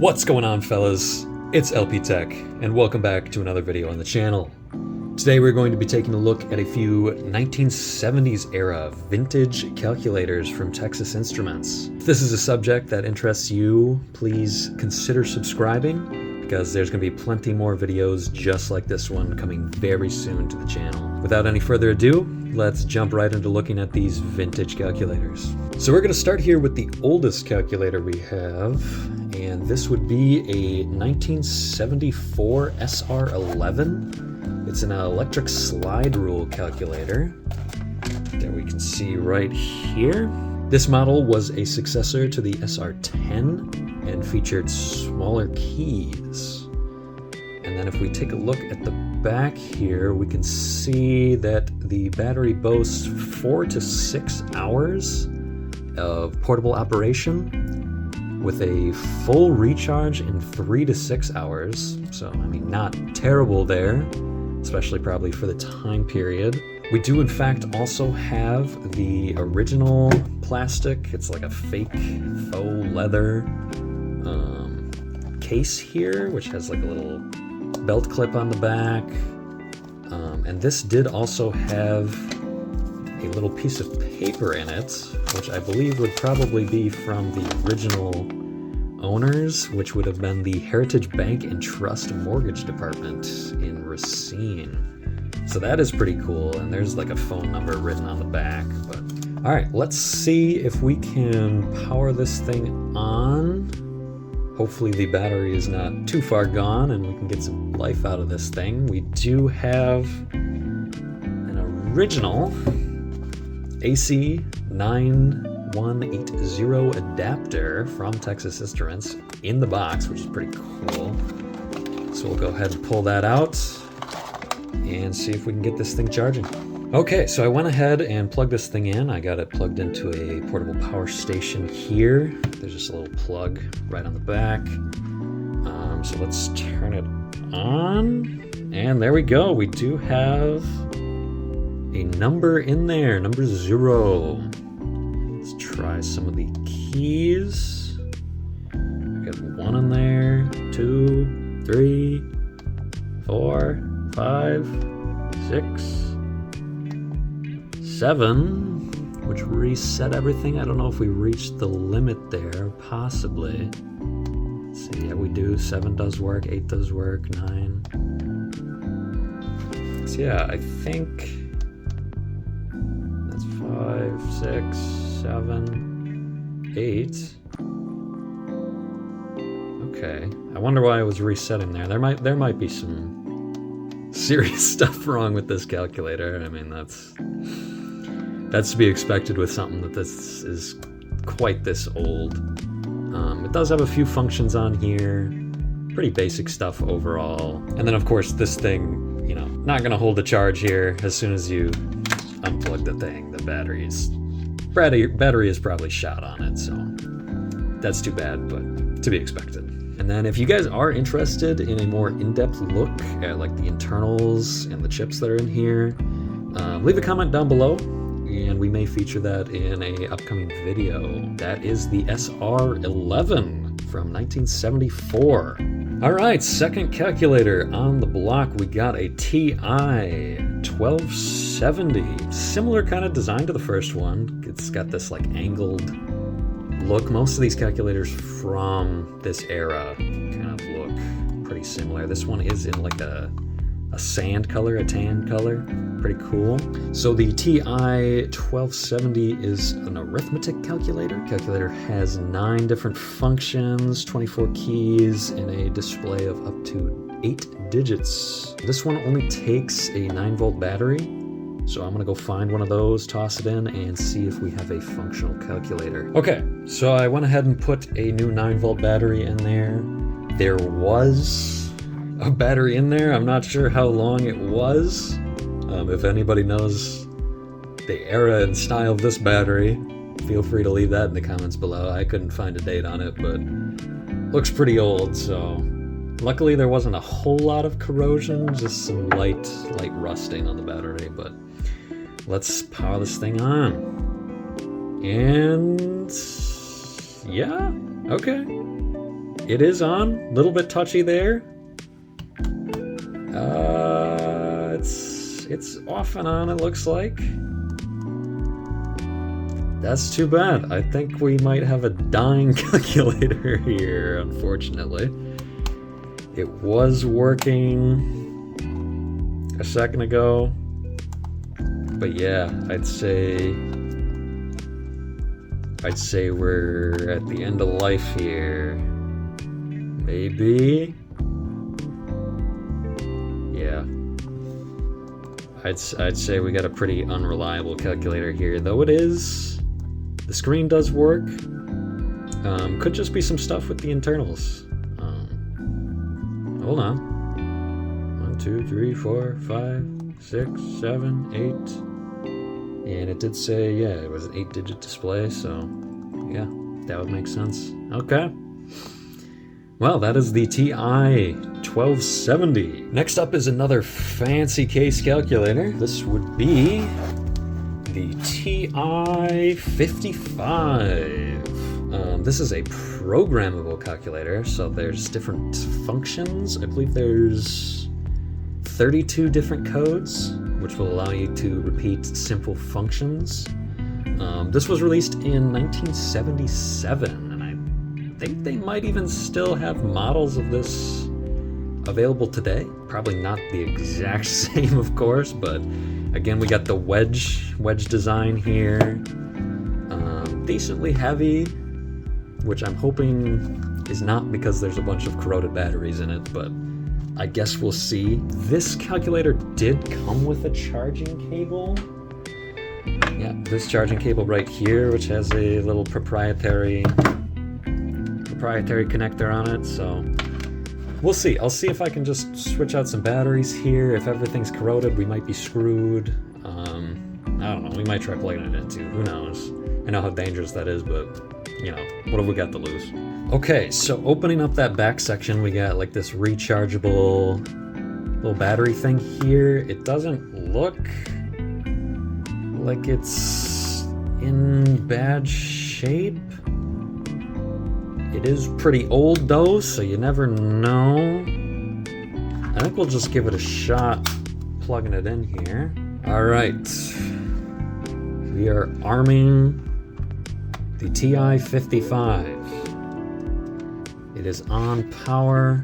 What's going on, fellas? It's LPtech, and welcome back to another video on the channel. Today we're going to be taking a look at a few 1970s era vintage calculators from Texas Instruments. If this is a subject that interests you, please consider subscribing, because there's going to be plenty more videos just like this one coming very soon to the channel. Without any further ado, let's jump right into looking at these vintage calculators. So we're going to start here with the oldest calculator we have, and this would be a 1974 SR11. It's an electric slide rule calculator that we can see right here. This model was a successor to the SR10 and featured smaller keys. And then if we take a look at the back here, we can see that the battery boasts 4 to 6 hours of portable operation with a full recharge in 3 to 6 hours. So, I mean, not terrible there, especially probably for the time period. We do in fact also have the original plastic. It's like a fake faux leather case here, which has like a little belt clip on the back. And this did also have a little piece of paper in it, which I believe would probably be from the original owners, which would have been the Heritage Bank and Trust Mortgage Department in Racine. So that is pretty cool, and there's like a phone number written on the back. But all right, let's see if we can power this thing on. Hopefully the battery is not too far gone and we can get some life out of this thing. We do have an original AC 9180 adapter from Texas Instruments in the box, which is pretty cool. So we'll go ahead and pull that out and see if we can get this thing charging. Okay, so I went ahead and plugged this thing in. I got it plugged into a portable power station here. There's just a little plug right on the back. So let's turn it on. And there we go. We do have a number in there, number 0. Let's try some of the keys. I got 1 in there, 2, 3, 4, 5, 6, 7, which reset everything. I don't know if we reached the limit there, possibly. Let's see, yeah, we do. 7 does work, 8 does work, 9. So yeah, I think that's 5, 6, 7, 8. Okay, I wonder why it was resetting there. There might be some serious stuff wrong with this calculator. I mean, that's to be expected with something that this is quite this old. It does have a few functions on here, pretty basic stuff overall. And then of course this thing, you know, not gonna hold a charge here. As soon as you unplug the thing, the battery is probably shot on it, so that's too bad, but to be expected. And then if you guys are interested in a more in-depth look at like the internals and the chips that are in here, leave a comment down below and we may feature that in a upcoming video. That is the SR11 from 1974. All right, second calculator on the block. We got a TI 1270. Similar kind of design to the first one. It's got this like angled look. Most of these calculators from this era kind of look pretty similar. This one is in like a sand color, a tan color. Pretty cool. So the TI 1270 is an arithmetic calculator. Calculator has 9 different functions, 24 keys, and a display of up to 8 digits. This one only takes a 9-volt battery. So I'm gonna go find one of those, toss it in, and see if we have a functional calculator. Okay, so I went ahead and put a new 9-volt battery in there. There was a battery in there. I'm not sure how long it was. If anybody knows the era and style of this battery, feel free to leave that in the comments below. I couldn't find a date on it, but looks pretty old, so luckily there wasn't a whole lot of corrosion, just some light rusting on the battery. But let's power this thing on. And yeah, okay. it is on. A little bit touchy there. It's off and on, it looks like. That's too bad. I think we might have a dying calculator here, unfortunately. It was working a second ago. But yeah, I'd say we're at the end of life here. Maybe. Yeah. I'd say we got a pretty unreliable calculator here, though it is. The screen does work. Could just be some stuff with the internals. Hold on. 1, 2, 3, 4, 5, 6, 7, 8. And it did say, yeah, it was an 8-digit display, so yeah, that would make sense. Okay. Well, that is the TI 1270. Next up is another fancy case calculator. This would be the TI 55. This is a programmable calculator, so there's different functions. I believe there's 32 different codes, which will allow you to repeat simple functions. This was released in 1977, and I think they might even still have models of this available today. Probably not the exact same, of course, but again, we got the wedge design here. Decently heavy, which I'm hoping is not because there's a bunch of corroded batteries in it, but I guess we'll see. This calculator did come with a charging cable. Yeah, this charging cable right here, which has a little proprietary connector on it, so we'll see. I'll see if I can just switch out some batteries here. If everything's corroded, we might be screwed. I don't know, we might try plugging it in too, who knows. I know how dangerous that is, but you know, what have we got to lose? Okay, so opening up that back section, we got like this rechargeable little battery thing here. It doesn't look like it's in bad shape. It is pretty old though, so you never know. I think we'll just give it a shot plugging it in here. All right, we are arming the TI 55. It is on power.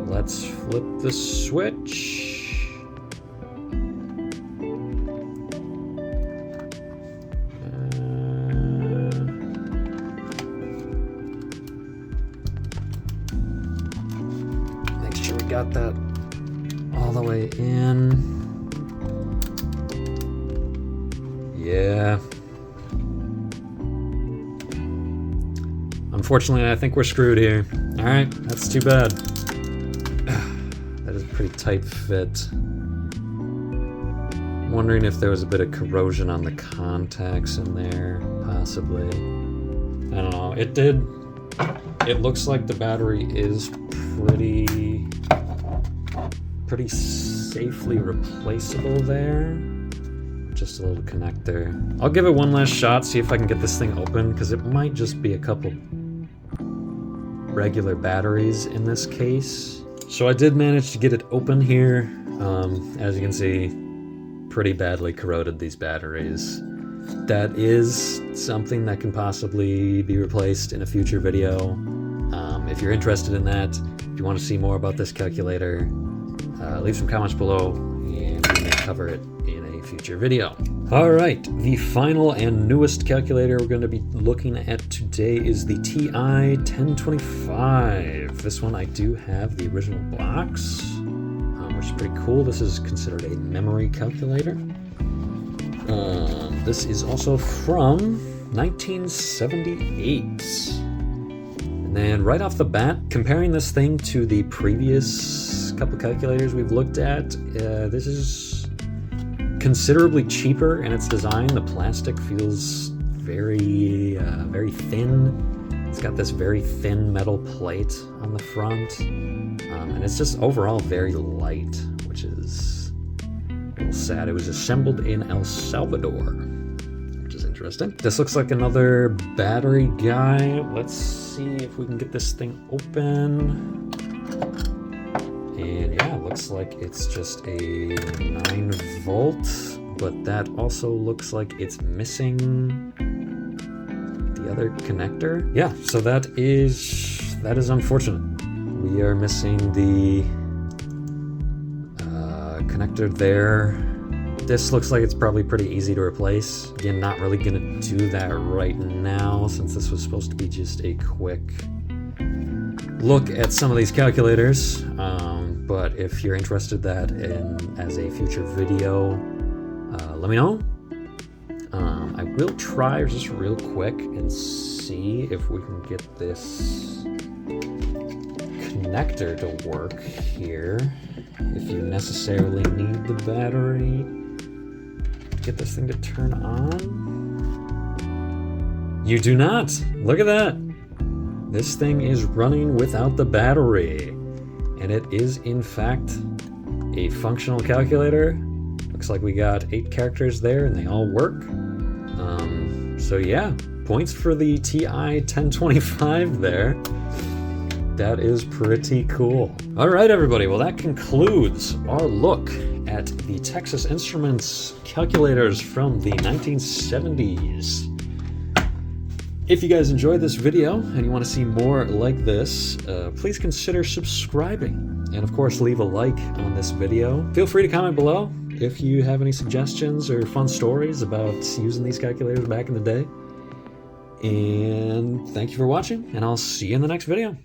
Let's flip the switch. Make sure we got that all the way in. Yeah. Unfortunately, I think we're screwed here. All right, that's too bad. That is a pretty tight fit. I'm wondering if there was a bit of corrosion on the contacts in there, possibly. I don't know. It looks like the battery is pretty safely replaceable there. Just a little connector. I'll give it one last shot, see if I can get this thing open, because it might just be a couple regular batteries in this case. So I did manage to get it open here. As you can see, pretty badly corroded, these batteries. That is something that can possibly be replaced in a future video. If you're interested in that, if you want to see more about this calculator, leave some comments below and we may cover it in a future video. All right, the final and newest calculator we're going to be looking at today is the TI 1025. This one I do have the original box, which is pretty cool. This is considered a memory calculator. This is also from 1978. And then right off the bat, comparing this thing to the previous couple calculators we've looked at, this is considerably cheaper in its design. The plastic feels very thin. It's got this very thin metal plate on the front, and it's just overall very light, which is a little sad. It was assembled in El Salvador, which is interesting. interesting. This looks like another battery guy. Let's see if we can get this thing open. And yeah, it looks like it's just a 9 volt, but that also looks like it's missing the other connector. Yeah, so that is unfortunate. We are missing the connector there. This looks like it's probably pretty easy to replace. Again, not really gonna do that right now since this was supposed to be just a quick look at some of these calculators. But if you're interested in as a future video, let me know. I will try just real quick and see if we can get this connector to work here. If you necessarily need the battery, get this thing to turn on. You do not. Look at that. This thing is running without the battery, and it is in fact a functional calculator. Looks like we got 8 characters there and they all work. So yeah, points for the TI 1025 there. That is pretty cool. All right, everybody. Well, that concludes our look at the Texas Instruments calculators from the 1970s. If you guys enjoyed this video and you want to see more like this, please consider subscribing. And of course, leave a like on this video. Feel free to comment below if you have any suggestions or fun stories about using these calculators back in the day. And thank you for watching, and I'll see you in the next video.